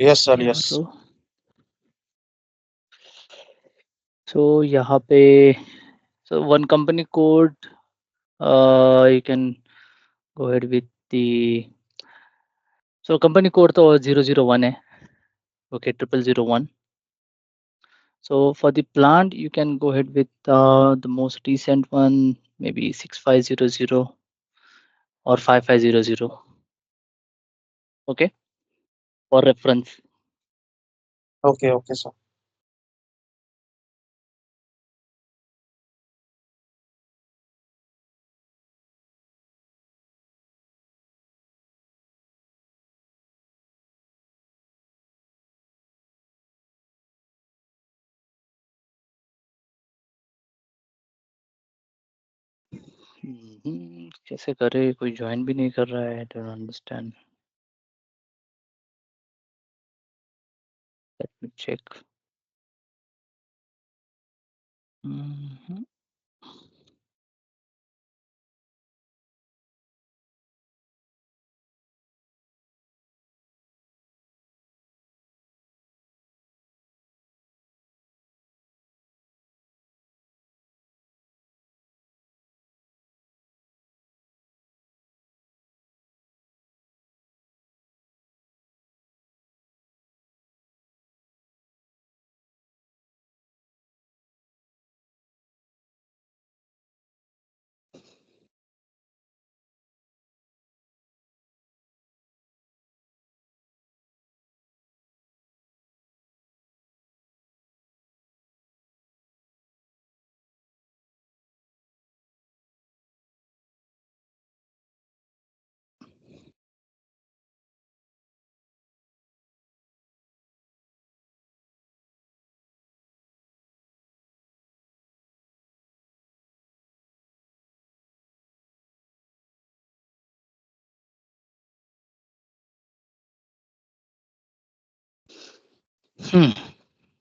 Yes sir yes. So यहाँ पे so one company code you can go ahead with the so company code तो 001 है, okay 0001. So for the plant you can go ahead with the most recent one, maybe 6500 or 5500, okay, for reference. Okay okay sir. कैसे करे, कोई join भी नहीं कर रहा है, don't understand. Let me check.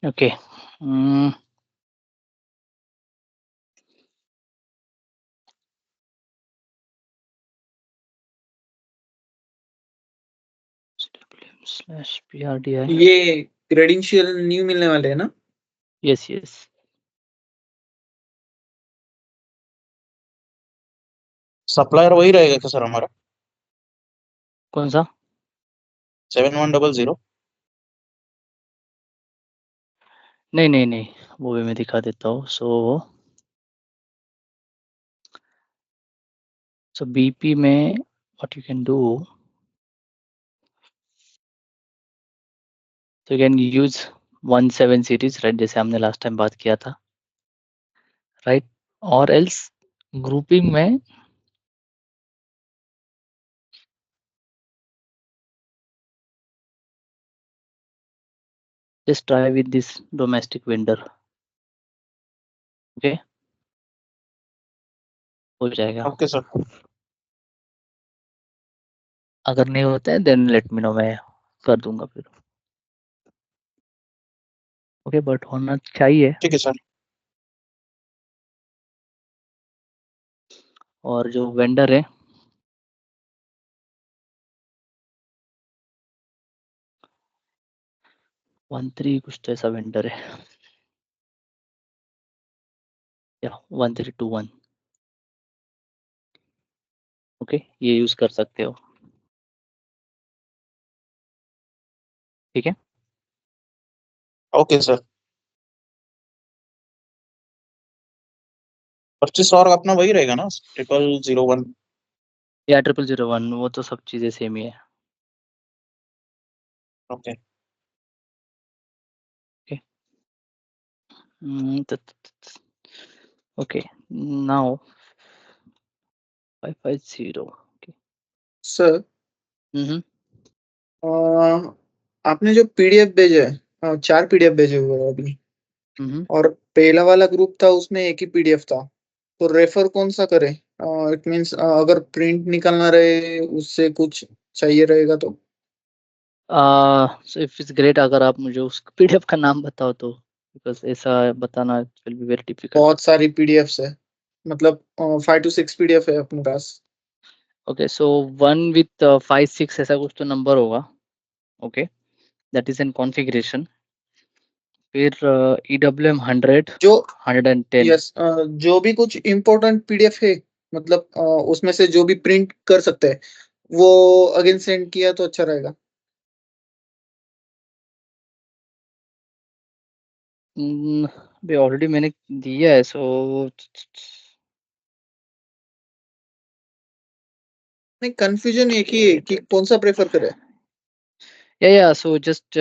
Okay. Slash PRDI, ये credential new मिलने वाले हैं ना? Yes yes. सप्लायर वही रहेगा क्या सर हमारा? कौन सा? 7100। नहीं नहीं नहीं, वो भी मैं दिखा देता हूँ। सो BP में what you can do, so you can use 17 series, right, जैसे हमने लास्ट टाइम बात किया था, राइट। और एल्स ग्रुपिंग में just try with this domestic vendor, okay, हो जाएगा। Okay sir. अगर नहीं होता है देन लेट मी नो, मैं कर दूंगा फिर, ओके, बट होना चाहिए। ठीक है सर। और जो वेंडर है 13 कुछ तो ऐसा वेंडर है, या 1321, ओके, ये यूज कर सकते हो, ठीक है। Okay sir. परचेस और अपना वही रहेगा ना, 0001? या 0001, वो तो सब चीजें सेम ही है, okay. Okay now 550, okay. Sir हम्म आपने जो पीडीएफ भेजा है, 4 पीडीएफ भेजे हुए हैं अभी, और पहला वाला ग्रुप था उसमें एक ही पीडीएफ था, तो रेफर कौन सा करें? इट मींस अगर प्रिंट निकालना रहे, उससे कुछ चाहिए रहेगा तो? सो इफ इट्स ग्रेट, अगर आप मुझे उस PDF का नाम बताओ तो, बिकॉज ऐसा बताना विल बी वेरी डिफिकल्ट। बहुत सारी पीडीएफ्स है, मतलब 5 to 6 पीडीएफ है अपने पास। ओके, सो 1 with 5 6 ऐसा कुछ तो नंबर होगा, okay. that is in configuration. फिर EWM 100 जो 110 यस जो भी कुछ इम्पोर्टेंट पीडीएफ है, मतलब उसमें से जो भी प्रिंट कर सकते हैं वो अगेन सेंड किया तो अच्छा रहेगा। भी ऑलरेडी मैंने दिया है, सो नहीं, कंफ्यूजन एक ही है कि कौन सा प्रेफर करे। या so just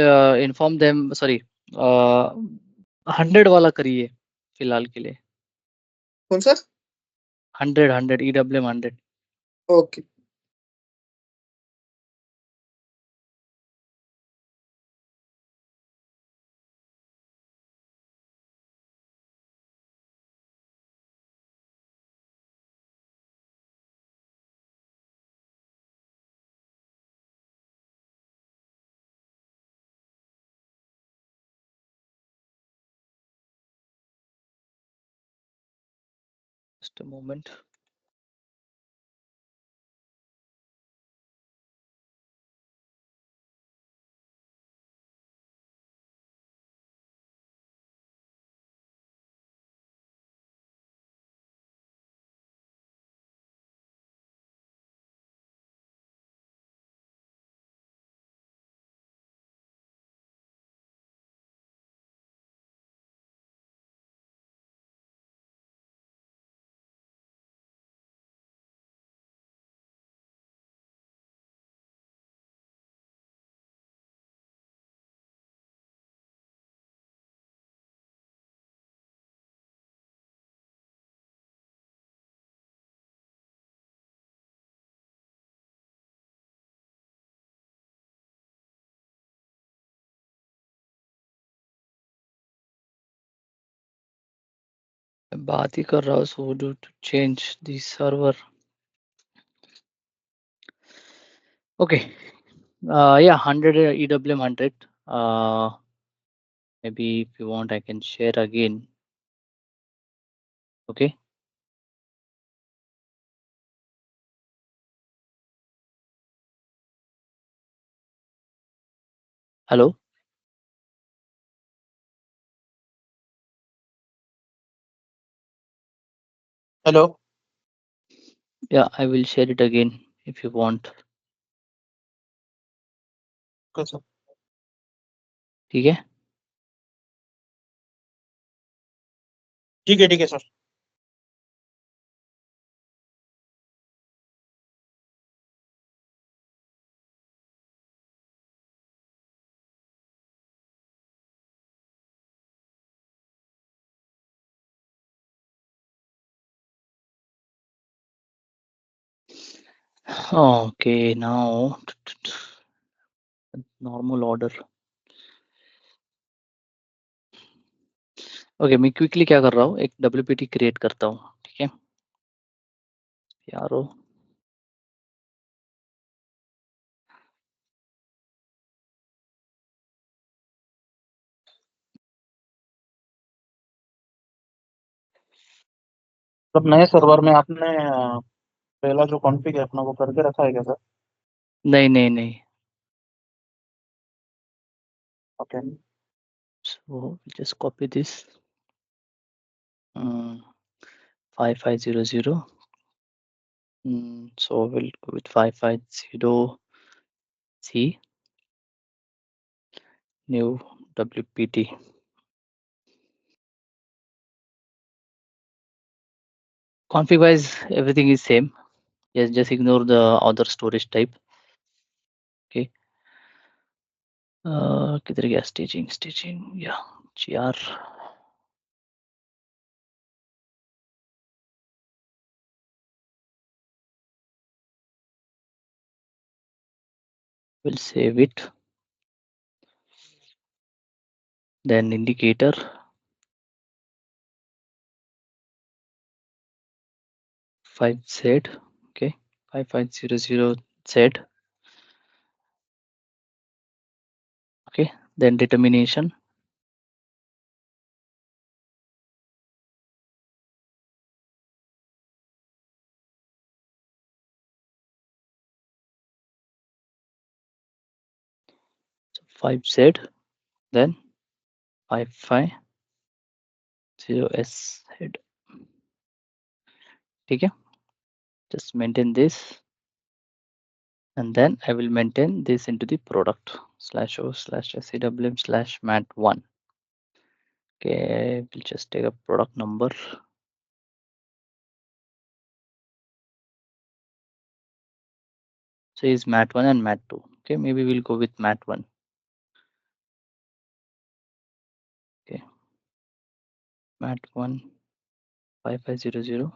inform them, sorry 100 वाला करिए फिलहाल के लिए। कौन सा? 100 EWM 100। Okay. Just a moment. मैं बात ही कर रहा हूँ, so do to change the server. Okay. Yeah, 100 EWM 100. Maybe if you want, I can share again. Okay. Hello. Hello. Yeah, I will share it again if you want. Okay, sir. ठीक है? ठीक है sir. Okay, now normal order. Okay, मैं quickly क्या कर रहा हूँ, एक WPT क्रिएट करता हूँ। ठीक है यारो। मतलब नए सर्वर में आपने पहला जो कॉन्फ़िग है अपना वो करके रखा है क्या सर? नहीं नहीं नहीं, okay. so just copy this 5500. So we'll go with 550C new WPT. Config wise everything is same. Yes, just ignore the other storage type. Okay. किधर गया staging या GR. We'll save it. Then indicator 5Z. Okay, 5500Z. Okay, then determination 5Z, then 550S head. ठीक है, just maintain this, and then I will maintain this into the product /o/sewm/mat1. Okay, we'll just take a product number. So is mat1 and mat2. Okay, maybe we'll go with mat1. Okay, mat1 5500.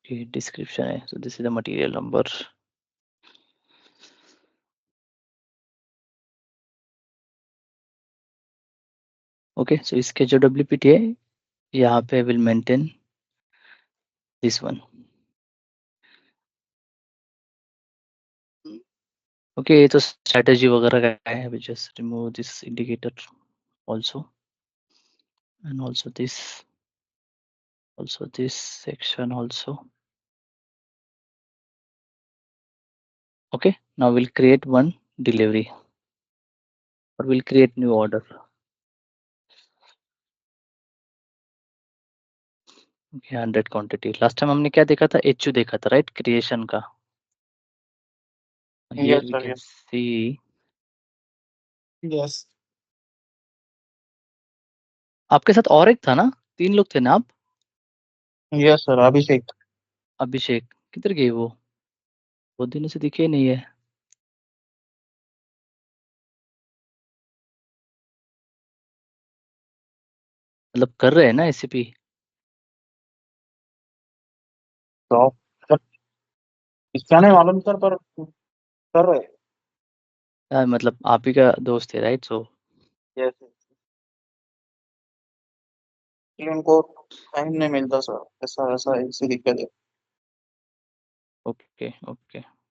Okay, description. So this is the material number. Okay, so इसके जो WPT है यहाँ पे will maintain this one. Okay, ये तो strategy वगैरह का है. We just remove this indicator also, and also this section also. Okay, now we'll create one delivery, or we'll create new order. Okay, 100 quantity. Last time हमने क्या देखा था? HU देखा था, right? Creation का. Here Yes, we sir, can yes. see. Yes. आपके साथ और एक था ना? 3 लोग थे ना आप? Yes, sir, अभिषेक. अभिषेक किधर गए वो? बहुत दिनों से दिखे नहीं है. मतलब कर रहे हैं ना SCP? तो इसका नहीं मालूम सर, पर कर रहे. मतलब आप ही का दोस्त है, राइट? सो Yes. उनको टाइम नहीं मिलता सर, ऐसा ऐसी दिक्कत है. ओके.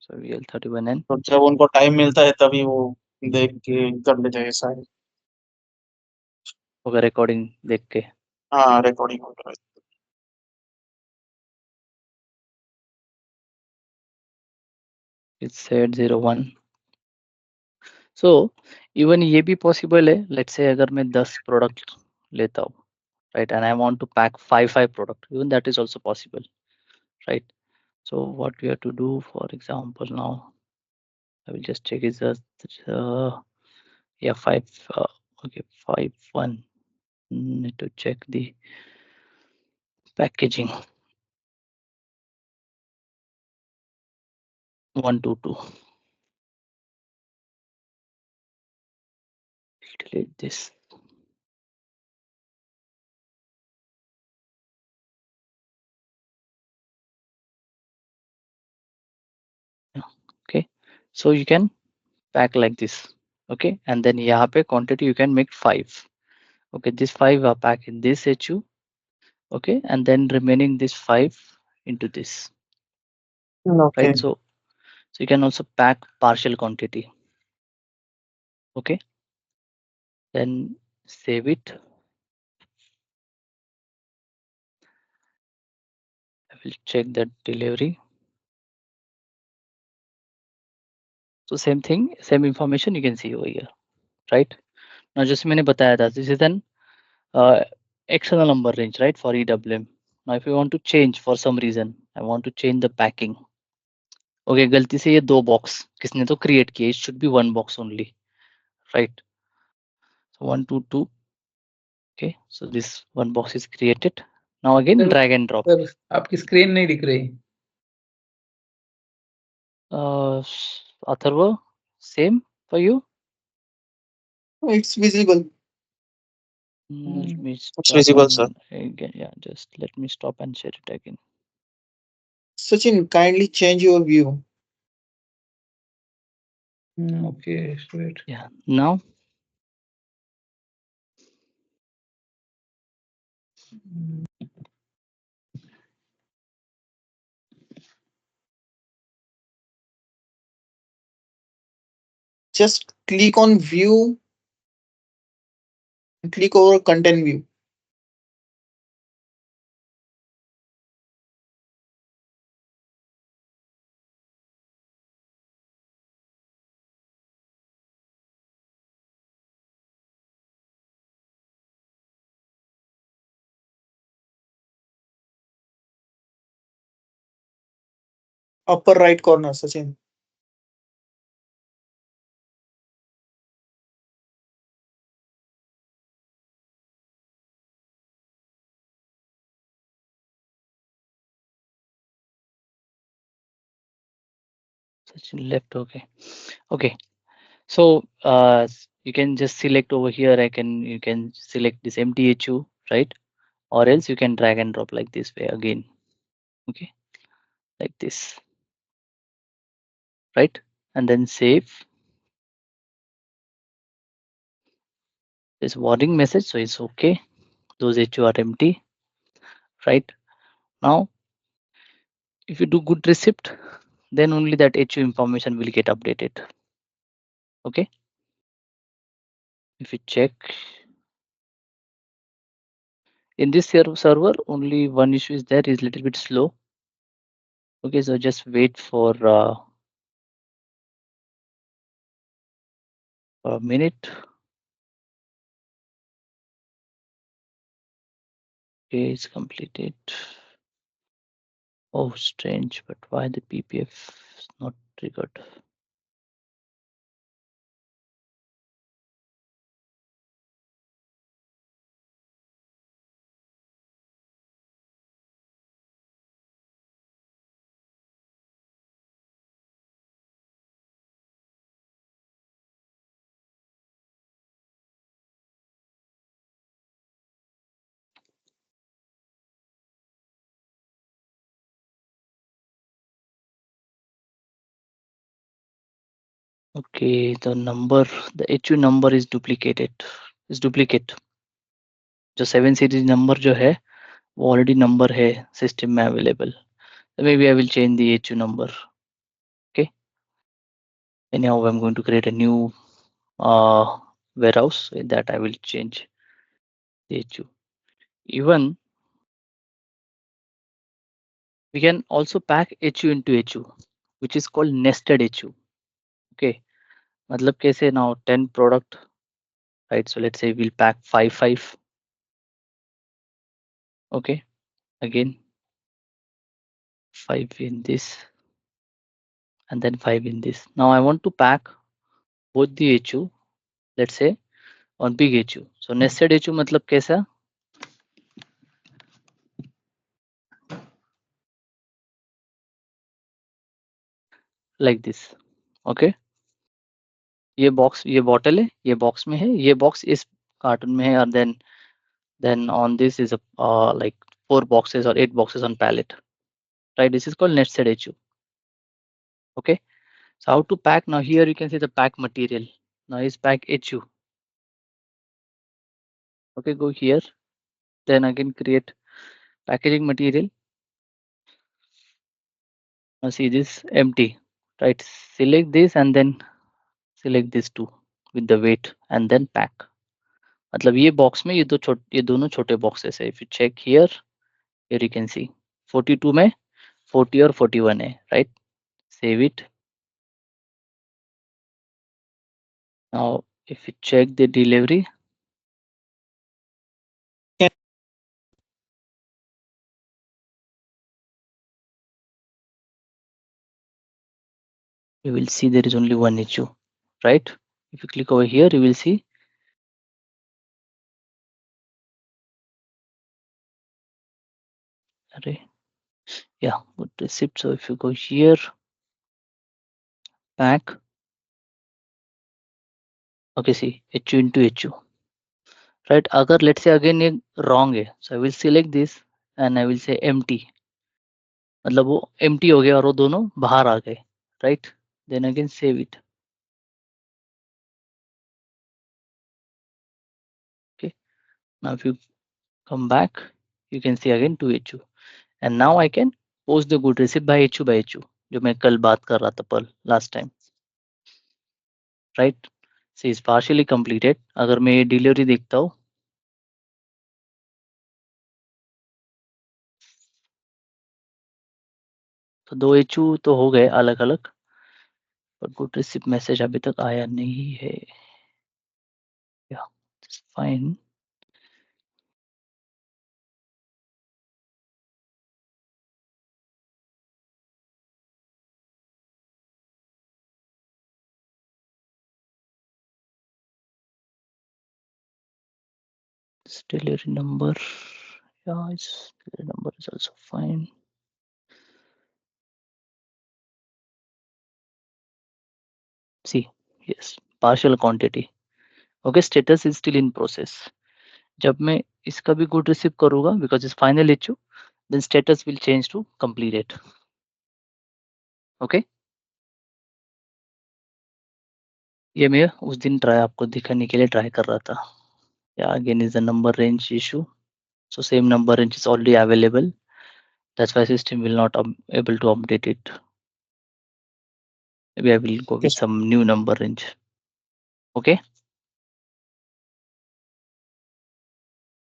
सो VL31N. तो जब उनको टाइम मिलता है तभी वो देख के कर लेते हैं, ऐसा है. होगा रिकॉर्डिंग देख के. हाँ, रिकॉर्डिंग हो रहा है. It's said 01. सो इवन ये भी पॉसिबल है. लेट्स से अगर मैं 10 प्रोडक्ट लेता हूँ, right, and I want to pack 5 product, even that is also possible, right? So what we have to do, for example, now I will just check is yeah, 5 okay, 5 1. Need to check the packaging. 122. Delete this. Okay, so you can pack like this. Okay, and then यहाँ पे quantity you can make 5. Okay, this 5 are packed in this HU. Okay, and then remaining this 5 into this, Okay. right? So you can also pack partial quantity. Okay, then save it. I will check that delivery. So same thing, same information you can see over here, right? Now जैसे मैंने बताया था, this is an external number range, right, for EWM. Now if you want to change for some reason, I want to change the packing. Okay, गलती से ये 2 box किसने तो create किया, it should be 1 box only, right? So 1 2 2. Okay, so this 1 box is created. Now again Sir, drag and drop. Sir आपकी screen नहीं दिख रही. Atharva, same for you? It's visible. Let me It's stop visible, sir. and again, yeah, just let me stop and share it again. Sachin, kindly change your view. Okay, straight. Yeah, now Just click on view Click over content view. Upper right corner, Sachin. Sachin left. Okay. So you can just select over here. You can select this empty HU, right? Or else you can drag and drop like this way again. Okay, like this, right? And then save this warning message. So it's okay. Those HU are empty, right? Now, if you do good receipt, then only that HU information will get updated. Okay. If you check in this server, only one issue is there, is a little bit slow. Okay, so just wait for a minute. Okay, it's completed. Oh, strange, but why the PPF is not triggered? Okay, the HU number is duplicated. Is duplicate. जो 7 series number जो है वो already number है system में available. So maybe I will change the HU number. Okay. Anyhow, I'm going to create a new warehouse. In that I will change the HU. Even we can also pack HU into HU, which is called nested HU. Okay. मतलब कैसे now 10 product, right? So let's say we'll pack 5. Okay. Again 5 in this and then 5 in this. Now I want to pack both the HU, let's say on big HU. So nested HU मतलब कैसा? Like this. Okay. ये bottle है, ये box में है, ये box इस carton में है, and then on this is a like 4 boxes or 8 boxes on pallet. Right? This is called nested HU. Okay. So how to pack? Now here you can see the pack material. Now is pack HU. Okay, go here. Then again create packaging material. Now see this empty. Right? Select this and then select this two with the weight and then pack. मतलब ये box में ये दोनों छोटे boxes है. If you check here you can see 42 में 40 और 41 है, right? Save it. Now if you check the delivery, you will see there is only one issue, right? If you click over here, you will see yeah, good receipt. So if you go here, pack, okay, see HU into HU, right? Agar let's say again ये wrong है, so I will select this and I will say empty. मतलब वो empty हो गया और वो दोनों बाहर आ गए, right? Then again save it. Okay. Now if you come back, you can see again 2 HU. And now I can post the good receipt by HU जो मैं कल बात कर रहा था पर last time, right? So is partially completed. अगर मैं ये delivery देखता हूँ, तो 2 HU तो हो गए अलग अलग, पर गुड रिसिप्ट मैसेज अभी तक आया नहीं है। या fine. Delivery number, yeah, its delivery number is also fine. See, yes, partial quantity. Okay, status is still in process. जब मैं इसका भी गुड रिसीव करूंगा बिकॉज इस final HU, then status will change to completed. Okay, ये मैं उस दिन ट्राई आपको दिखाने के लिए ट्राई कर रहा था. Yeah, again is the number range issue. So same number range is already available. That's why system will not able to update it. Maybe I will go with Yes. some new number range. Okay.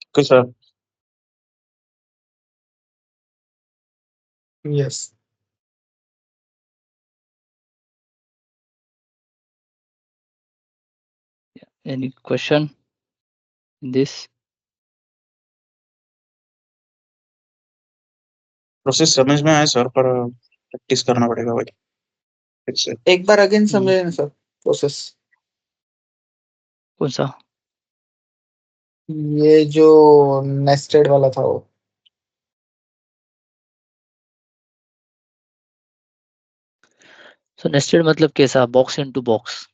Okay, sir. Yes. Any question in this? Process समझ में आया sir, पर practice करना पड़ेगा भाई फिर से. एक बार अगेन समझे ना सर प्रोसेस. कौन सा? ये जो नेस्टेड वाला था वो. So nested मतलब कैसा? Box into box.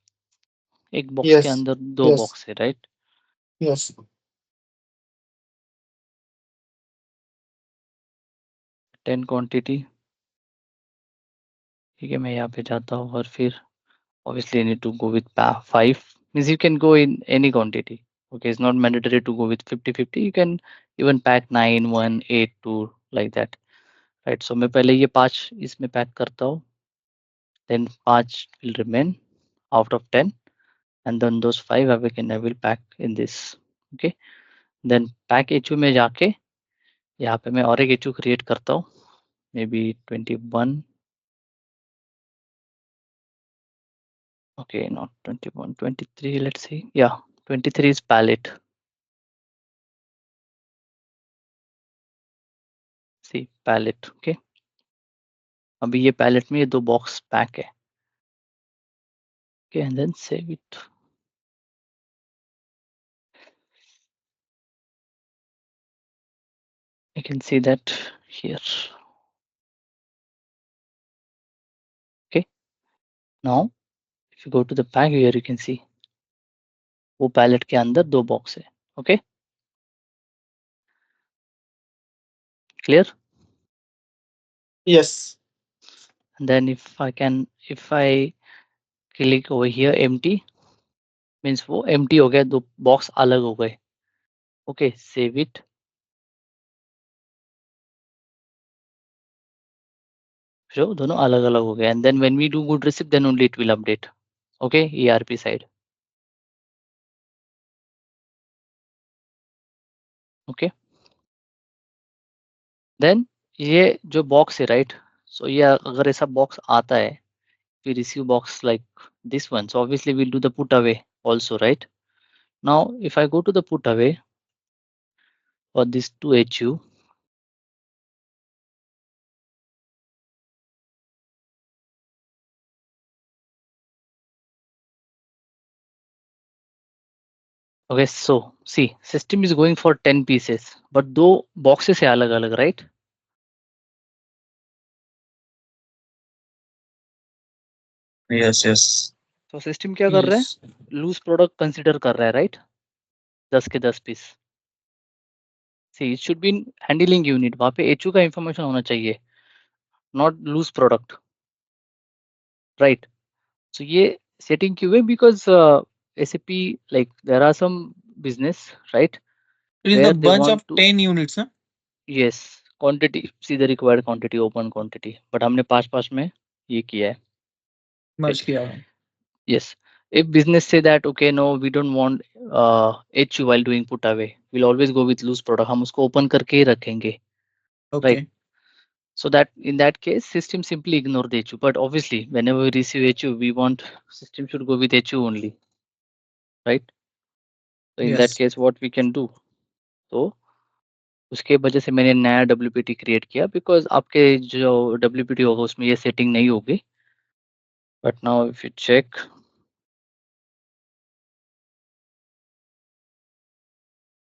एक बॉक्स के Yes. अंदर 2 Yes. बॉक्स है, राइट? Yes. 10 क्वांटिटी. ठीक है, मैं यहाँ पे जाता हूँ और फिर obviously you need to go with 5. Means you can go in any quantity. Okay, it's not mandatory to go with 50-50. You can even pack 9, 1, 8, 2 like that. Right. So मैं पहले ये 5 इसमें पैक करता हूँ. Then 5 will remain out of 10, and then those 5 I will pack in this. Okay. Then pack HU में जाके यहाँ पे मैं और एक HU क्रिएट करता हूँ. Maybe 21. Okay, not 21, 23. Let's see. Yeah, 23 is pallet. See, pallet. Okay. अभी ये pallet में ये 2 बॉक्स पैक है. Okay, and then save it. You can see that here. Okay. Now, if you go to the pack here, you can see वो pallet के अंदर 2 box है. Okay. Clear? Yes. And then if I click over here empty, means वो empty हो गया, 2 box अलग हो गए. Okay, save it. So दोनों अलग अलग हो गए. And then when we do good receipt, then only it will update. Okay, ERP side. Okay. Then ये जो बॉक्स है, राइट? सो ये अगर ऐसा बॉक्स आता है, we receive box like this one, so obviously we'll do the put away also, right? Now if I go to the put away for this 2HU, okay, so see, system is going for 10 pieces, but 2 boxes है अलग अलग, right? Yes, yes. तो system क्या कर रहा है? Yes. Loose product consider कर रहा है, राइट? 10 के 10 पीस. See, it should be in handling unit. वहां पे HU का इंफॉर्मेशन होना चाहिए, not loose product, right? So ये setting क्यों है? Because SAP, like there are some business, right? It is Where the they bunch want of to, 10 units, huh? yes, quantity, see the required quantity, open quantity. But हमने 5 में ये किया है. Merge किया है. Yes. If business say that okay, no, we don't want HU while doing put away, we'll always go with loose product. हम उसको open करके ही रखेंगे, Okay. right? So that in that case, system simply ignore the HU. But obviously, whenever we receive HU, we want system should go with HU only, right? So in that Yes. case, what we can do? तो उसके वजह से मैंने नया WPT create किया because आपके जो WPT होगा उसमें ये सेटिंग नहीं होगी. But now if you check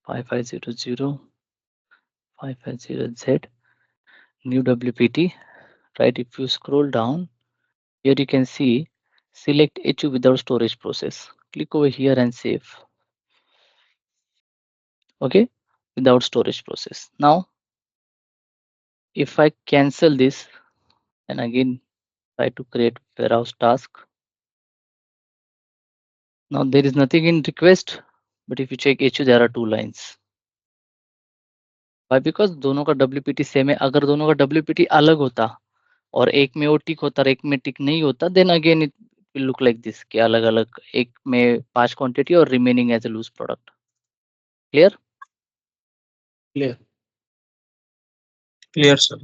5500 5500Z new WPT, right? If you scroll down here, you can see select HU without storage process. Click over here and save. Okay, without storage process. Now, if I cancel this and again try to create warehouse task, now there is nothing in request, but if you check HU, there are 2 lines. Why? Because दोनों का WPT same है. अगर दोनों का WPT अलग होता और एक में वो टिक होता और एक में टिक नहीं होता, then again it will look like this कि अलग अलग एक में 5 quantity और remaining as a loose product. Clear? Clear. Clear, sir.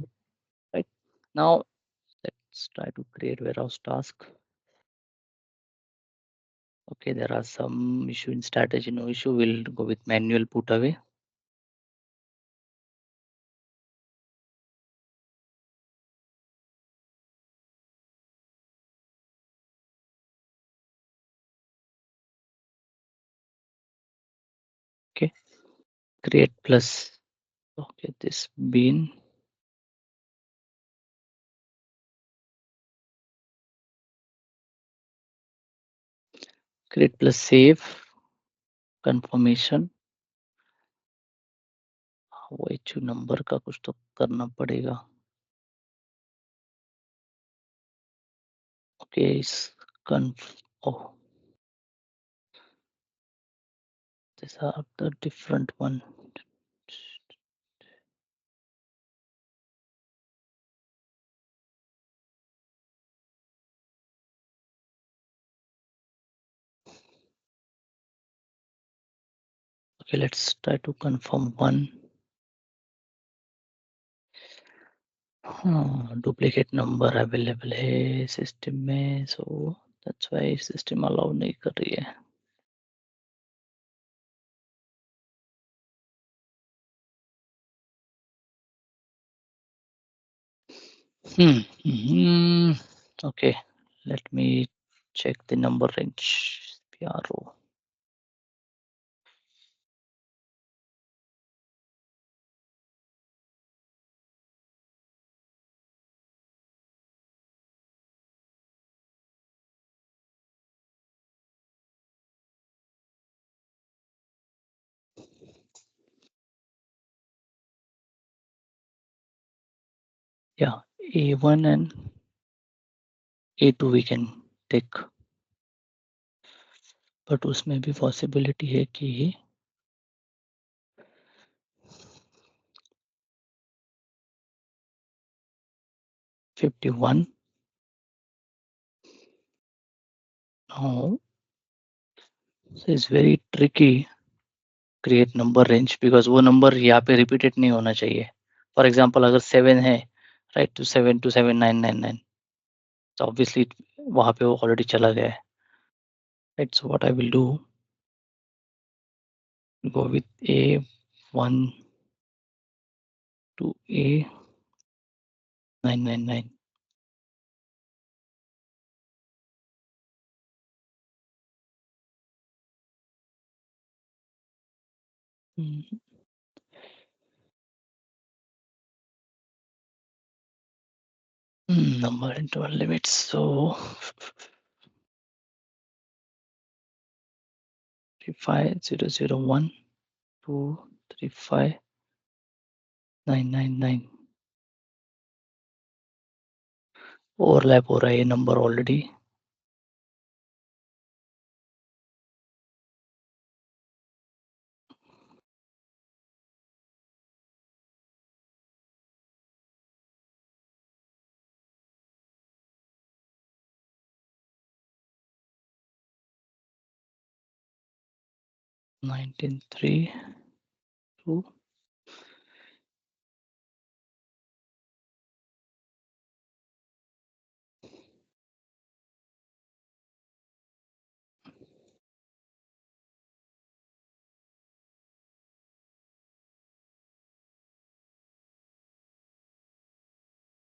Right. Now let's try to create warehouse task. Okay, there are some issue in strategy, no issue. We'll go with manual put away. Okay, create plus. Okay, this bean. Create plus save. Confirmation. वो HU number का कुछ तो करना पड़ेगा. Okay, oh, these are the different one. Okay, let's try to confirm one. Duplicate number available है system में, so that's why system allow नहीं कर रही है. Okay, let me check the number range. PRO. Yeah, A1 and A2 we can take, but उसमें भी possibility है कि 51. No, so it's very tricky create number range because वो number यहाँ पे repeated नहीं होना चाहिए. For example, अगर 7 है, right, to 7279999, so obviously वहाँ पे वो already चला गया है. Right, so what I will do, go with A1 to A999. Number interval limits, so 35001 to 35999. Overlap हो रहा है ये number already. Nineteen three two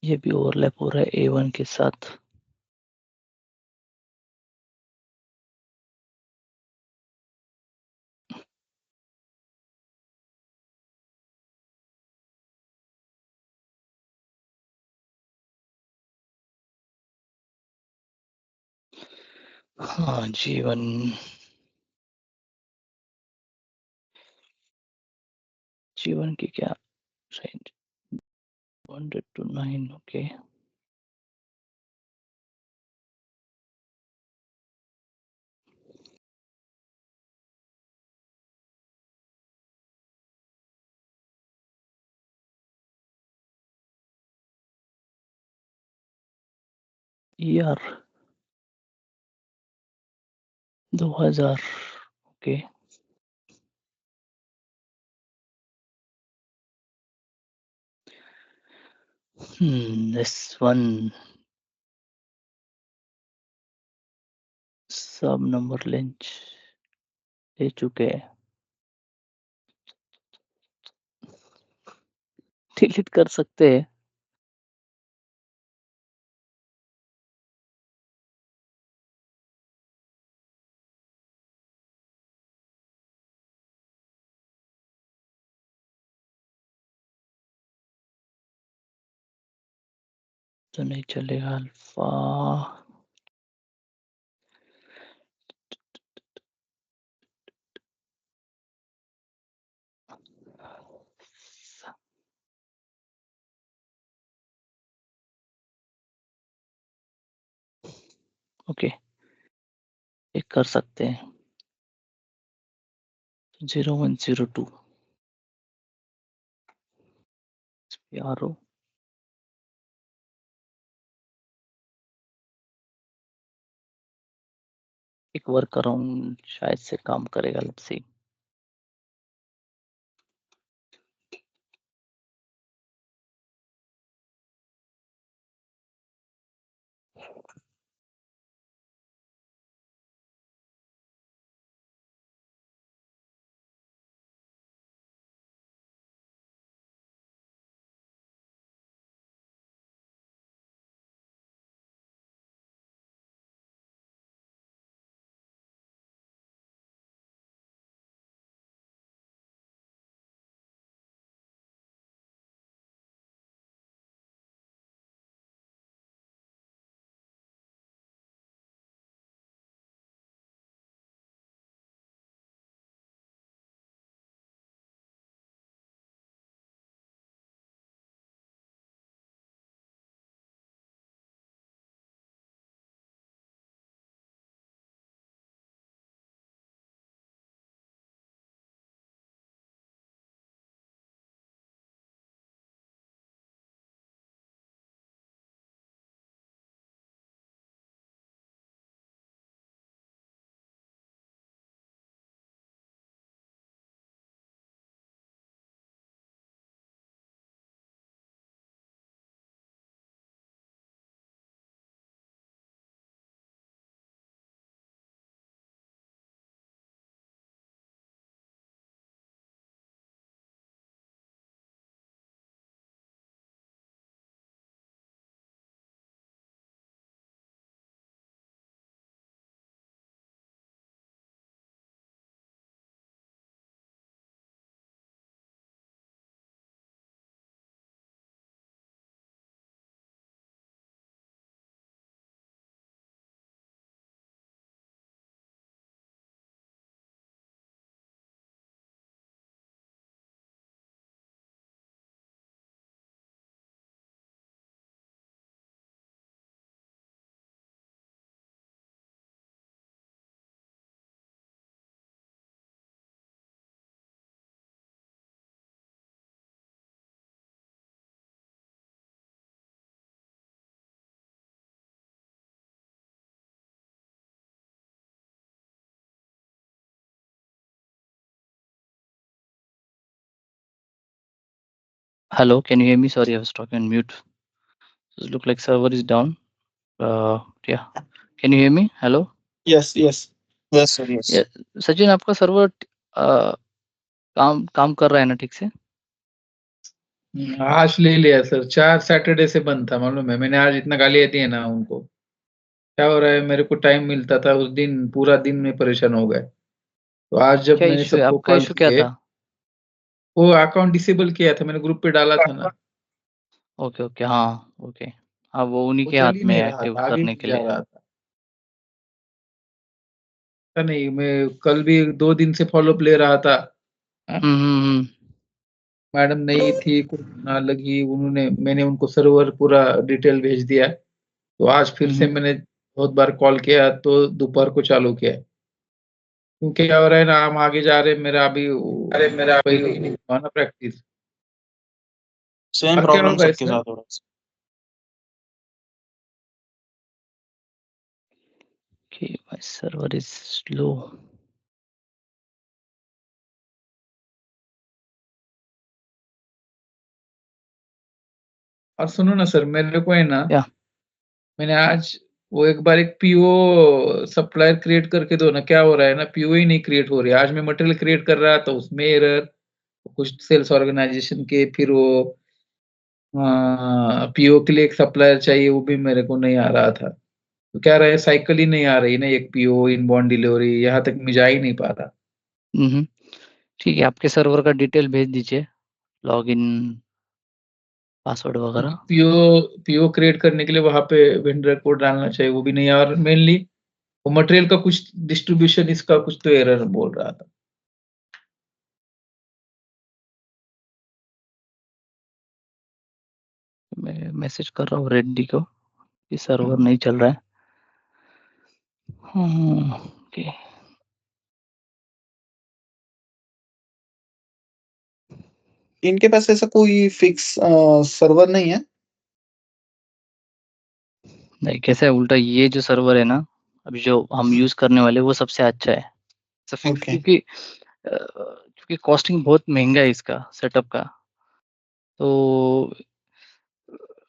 ये भी ओवरलैप हो रहा है A1 के साथ। हाँ, G1 की क्या range? 100 to 9, okay. ER 2000, okay. S1 सब नंबर लेंच ले चुके हैं। डिलीट कर सकते हैं। तो नहीं चलेगा अल्फा। ओके, एक कर सकते हैं। 0102 PRO एक वर्क अराउंड शायद से काम करेगा। Let's see. Hello, can you hear me? Sorry, I was talking on mute. It look like server is down. Yeah, can you hear me? Hello. Yes, yes. Yes sir yes. Yeah, Sachin आपका server काम कर रहा है ना ठीक से? आज ले लिया सर, 4 सैटरडे से बंद था, मालूम है। मैंने आज इतना गालियां दी है ना उनको। क्या हो रहा है, मेरे को टाइम मिलता था उस दिन, पूरा दिन में परेशान हो गए। तो आज जब क्या मैंने इशू है, सबको आपका कॉल इशू क्या किए, था? वो अकाउंट डिसेबल किया था, मैंने ग्रुप पे डाला था ना, ओके ओके, हाँ ओके, हाँ वो उन्हीं वो के चल हाथ ही में नहीं है रहा एक्टिव था, आगे करने नहीं के जा लिए। रहा था। पता नहीं, मैं कल भी 2 दिन से फॉलोअप ले रहा था। हाँ? हम्म। मैडम नहीं थी, कुछ ना लगी, उन्होंने, मैंने उनको सर्वर पूरा डिटेल भेज दिया। तो आज फिर से हम्म, मैंने बहुत बार कॉल किया, तो दोपहर को चालू किया। क्योंकि क्या हो रहा है ना, हम आगे जा रहे हैं, मेरा अभी पहले ही नहीं हुआ ना प्रैक्टिस। सेम अब क्या प्रॉब्लम होगा सबके इसमें? साथ हो रहा है। Okay, my server is slow. और सुनो ना सर, मेरे को है ना, या मैंने आज वो एक बार एक पीओ सप्लायर क्रिएट करके दो ना। क्या हो रहा है ना, पीओ ही नहीं क्रिएट हो रही है। आज मैं मटेरियल क्रिएट कर रहा था, उसमें एरर, कुछ सेल्स ऑर्गेनाइजेशन के, फिर वो पीओ के लिए एक सप्लायर चाहिए, वो भी मेरे को नहीं आ रहा था। तो क्या रहा है, साइकिल ही नहीं आ रही ना, एक पीओ इनबाउंड डिलीवरी, यहाँ तक मैं जा ही नहीं पा रहा। हम्म, ठीक है, आपके सर्वर का डिटेल भेज दीजिए, लॉगिन पासवर्ड क्योंकि वगैरह। पीओ क्रिएट करने के लिए वहां पे वेंडर कोड डालना चाहिए, वो भी नहीं है। और मेनली वो मटेरियल का कुछ डिस्ट्रीब्यूशन, इसका कुछ तो एरर बोल रहा था। मैं मैसेज कर रहा हूँ रेड्डी को कि सर्वर हम्म। नहीं चल रहा है। ओके, इनके पास ऐसा कोई फिक्स सर्वर नहीं है? नहीं कैसा है, उल्टा ये जो सर्वर है ना अभी जो हम यूज करने वाले वो सबसे अच्छा है। Fix okay. क्योंकि कॉस्टिंग बहुत महंगा है इसका सेटअप का। तो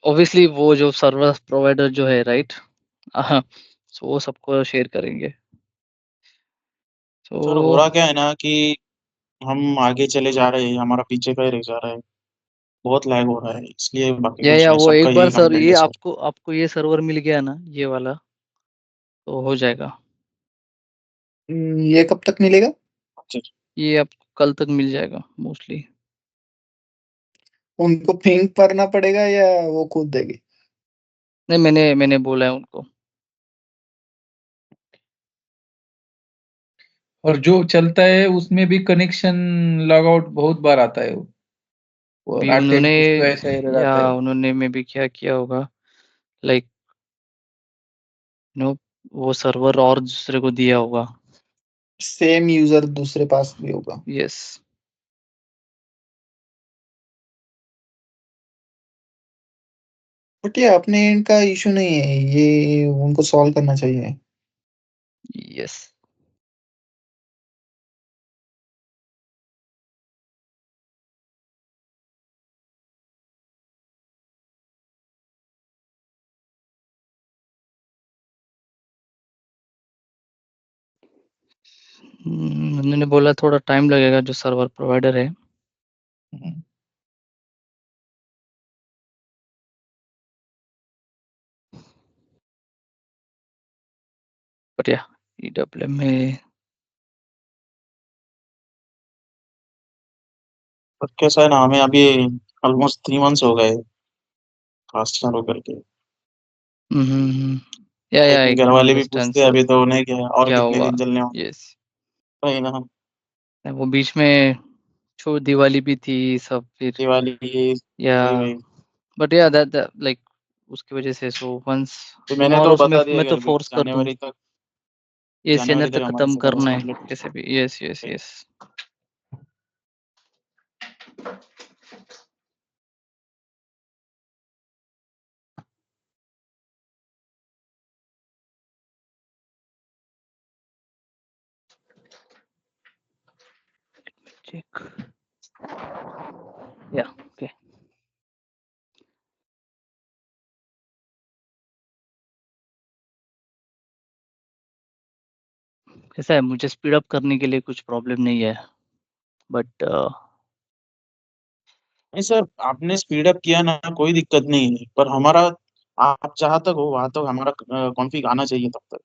ऑब्वियसली वो जो सर्वर प्रोवाइडर जो है, राइट, सो वो सबको शेयर करेंगे। सर तो हो रहा क्या है ना कि हम आगे चले जा रहे हैं, हमारा पीछे का ही रह जा रहा है। बहुत लैग हो रहा है, इसलिए बाकी कुछ या नहीं, वो सबका एक बार यही सर, कंप्लेंट ये है सर। आपको आपको ये सर्वर मिल गया ना, ये वाला, तो हो जाएगा। ये कब तक मिलेगा? अच्छा, ये आपको कल तक मिल जाएगा मोस्टली। उनको पिंग करना पड़ेगा या वो खुद देगी? नहीं, मैंने बोला है उनको। और जो चलता है उसमें भी कनेक्शन लॉग आउट बहुत बार आता है वो अभी उन्होंने, अटेम्प्ट कुछ तो ऐसा एरर या आता है। उन्होंने में भी क्या किया होगा, लाइक नो, वो सर्वर और दूसरे को दिया होगा। सेम यूजर दूसरे पास भी होगा? यस। बट ये अपने एंड का इशू नहीं है, ये उनको सॉल्व करना चाहिए। यस। उन्होंने बोला थोड़ा टाइम लगेगा जो सर्वर प्रोवाइडर है। हम्म। बट या ईडब्ल्यूएम में पर कैसा है ना, हमें अभी ऑलमोस्ट 3 मंथ्स हो गए क्लास चालू करके। या लेकिन आई घर कैन वाले भी अंडरस्टैंड पूछते हैं सर, अभी तो उन्हें क्या और क्या कितने हुआ। दिन चलने होंगे। यस, वही ना, वो बीच में छो दिवाली भी थी सब फिर, दिवाली ये, या वही वही। बट या दैट लाइक उसकी वजह से, सो वंस तो मैंने तो टुमारो बता दिया मैं तो घर पे कि फोर्स कर दूं ये जनवरी जनवरी तक तक हमारा खत्म सिलेबस करना है कंप्लीट कैसे भी। Yes yes yes. चेक, या ओके। कैसा है, मुझे स्पीड अप करने के लिए कुछ प्रॉब्लम नहीं है, बट नहीं सर, आपने स्पीड अप किया ना, कोई दिक्कत नहीं है, पर हमारा आप जहाँ तक हो वहां तक हमारा कॉन्फ़िग आना चाहिए तब तक।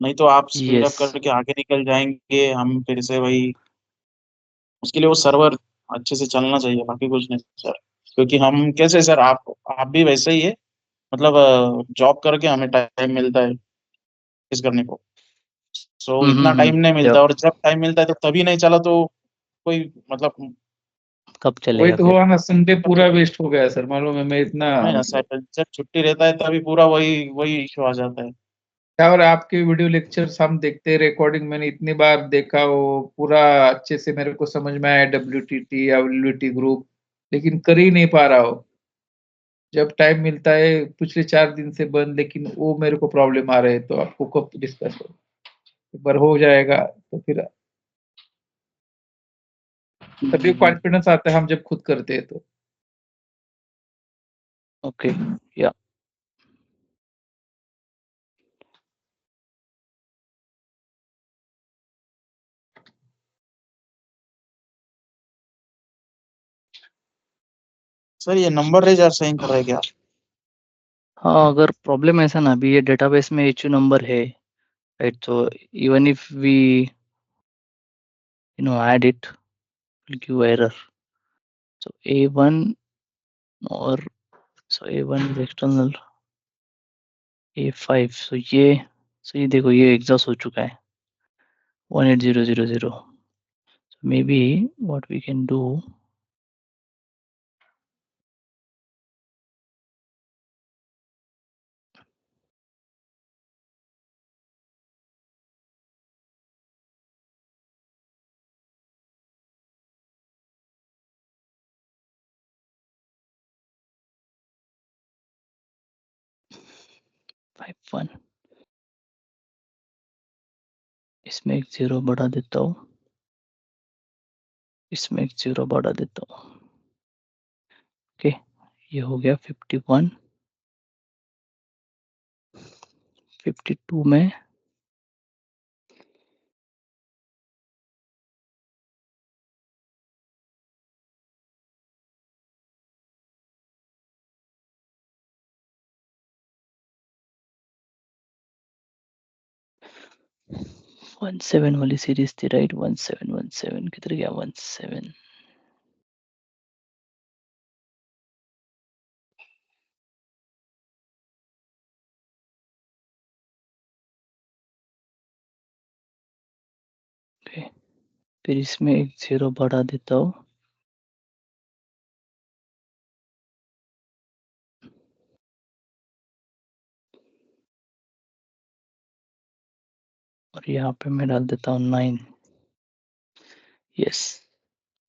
नहीं तो आप स्पीड अप यस। करके आगे निकल जाएंगे, हम फिर से वही, उसके लिए वो सर्वर अच्छे से चलना चाहिए, बाकी कुछ नहीं सर। क्योंकि हम कैसे सर, आप भी वैसे ही है, मतलब जॉब करके हमें टाइम मिलता है इस करने को। सो इतना टाइम नहीं मिलता, यप। और जब टाइम मिलता है तो तभी नहीं चला तो कोई मतलब, कब वही चलेगा तो फिर? हुआ ना, संडे पूरा वेस्ट हो गया सर, मालूम है, मैं इतना नहीं ना मतलब सर, जब छुट्टी रहता है तभी पूरा वही वही इशू आ जाता है। क्या। और आपके वीडियो लेक्चर्स हम देखते हैं, रिकॉर्डिंग मैंने इतनी बार देखा, वो पूरा अच्छे से मेरे को समझ में आया, WTT या WT ग्रुप, लेकिन कर ही नहीं पा रहा हो। जब टाइम मिलता है, पिछले 4 दिन से बंद, लेकिन वो मेरे को प्रॉब्लम आ रहे हैं, तो आपको कब डिस्कस हो, एक बार हो जाएगा तो फिर तभी कॉन्फिडेंस आता है हम जब खुद करते हैं तो। ओके। या सर ये नंबर रेंज असाइन कर रहे हैं क्या? हाँ, अगर प्रॉब्लम ऐसा ना, अभी ये डेटाबेस में HU नंबर है, राइट? तो even if we add it, will give error. So A1 और सो A1 इज एक्सटर्नल, A5, सो ये देखो, ये एग्जॉस्ट हो चुका है 18000। So maybe what we can do, five one, इसमें एक जीरो बढ़ा देता हूँ, इसमें एक जीरो बढ़ा देता हूँ। ओके, ये हो गया 51। 52 में 17 वाली सीरीज थी, राइट? 1717 किधर गया? 17। ओके, फिर इसमें एक जीरो बढ़ा देता हूँ, और यहाँ पे मैं डाल देता हूँ 9। Yes,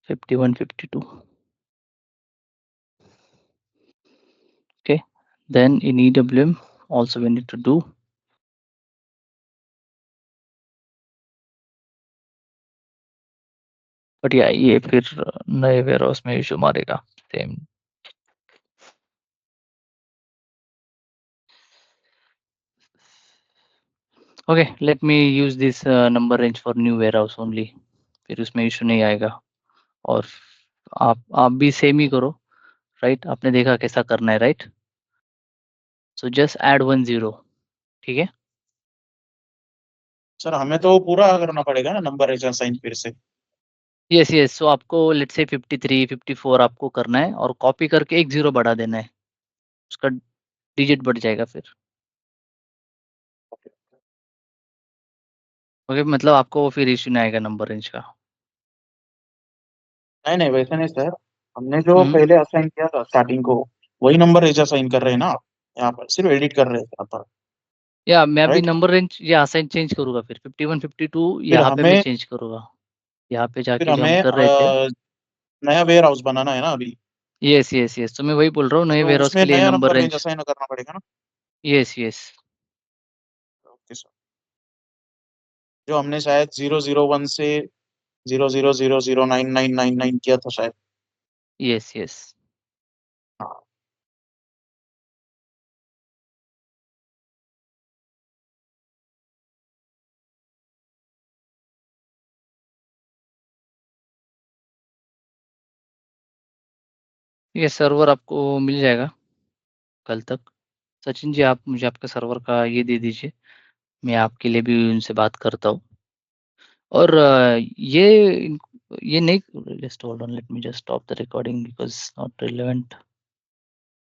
51 52। Okay, then in EWM also we need to do, but या ये फिर नए वेयर हाउस में इशू मारेगा same. Okay, let me use this number range for new warehouse only, फिर उसमें इशू नहीं आएगा। और आप भी सेम ही करो, राइट? आपने देखा कैसा करना है, राइट? सो जस्ट ऐड 1 0, ठीक है? सर हमें तो पूरा करना पड़ेगा ना नंबर रेंज असाइन फिर से। यस यस, सो आपको लेट्स से 53 54 आपको करना है, और कॉपी करके एक जीरो बढ़ा देना है, उसका डिजिट बढ़ जाएगा फिर। ओके, मतलब आपको फिर इशू नहीं आएगा नंबर रेंज का। नहीं नहीं, वैसे नहीं सर, हमने जो हम्म। पहले असाइन किया था स्टार्टिंग को, वही नंबर रेंज असाइन कर रहे हैं ना आप, यहाँ पर सिर्फ एडिट कर रहे हैं यहाँ पर, या मैं अभी राइट? नंबर रेंज या असाइन चेंज करूंगा, फिर 51 52 फिर यहाँ पे मैं हमें चेंज करूंगा, यहाँ पे फिर जाके जो हम हमें कर रहे थे। नया वेयर हाउस बनाना है ना अभी, यस यस यस, तो मैं वही बोल रहा हूँ, नए तो वेयर हाउस उसमें के लिए नया number number range range. Assign करना पड़ेगा ना। यस यस ओके सर, जो हमने शायद 001 से 00009999 किया था शायद। Yes yes. हाँ। ये सर्वर आपको मिल जाएगा कल तक। सचिन जी, आप मुझे आपके सर्वर का ये दे दीजिए, मैं आपके लिए भी उनसे बात करता हूँ। और ये नहीं, just hold on, let me just stop the recording because not relevant.